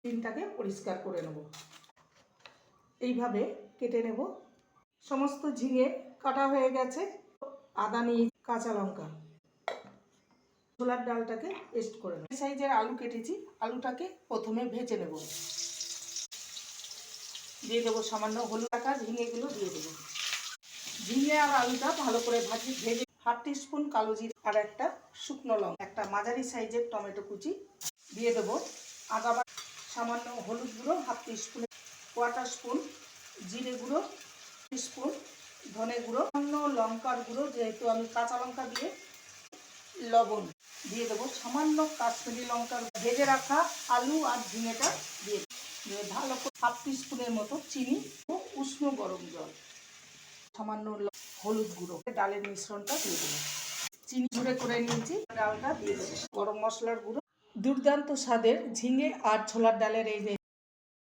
ডিমটাকে পরিষ্কার করে নেব। এইভাবে কেটে নেব। সমস্ত ঝিঙে কাটা হয়ে গেছে। আদা নিয়ে কাঁচা লঙ্কা, ছোলার ডালটাকে পেস্ট করে নেব। এই সাইজের আলু কেটেছি, আলুটাকে প্রথমে ভেজে নেব। দিয়ে দেবো সামান্য হলুদ, টাকা ঝিঙেগুলো দিয়ে দেবো। ঝিঙে আর আলুটা ভালো করে ভেজে হাফ টিস্পুন কালো জিরে আর একটা শুকনো লঙ্কা, একটা মাঝারি সাইজের টমেটো কুচি দিয়ে দেবো। আদা বাটা, সামান্য হলুদ গুঁড়ো হাফ টিস্পুন, কোয়ার্টার স্পুন জিরে গুঁড়ো, টিস্পুন ধনে গুঁড়ো, সামান্য লঙ্কার গুঁড়ো, যেহেতু আমি কাঁচা লঙ্কা দিয়ে, লবণ দিয়ে দেবো, সামান্য কাশ্মীরি লঙ্কার, ভেজে রাখা আলু আর ঝিঙেটা দিয়ে ভালো করে হাফ টিস্পুনের মতো চিনি ও উষ্ণ গরম জল, সামান্য হলুদ গুঁড়ো, ডালের মিশ্রণটা দিয়ে দেবো। চিনি ঝুড়ে করে নিয়েছি, ডালটা দিয়ে দেবো, গরম মশলার গুঁড়ো। দুর্দান্ত স্বাদের ঝিঙে আর ছোলার ডালের এই যে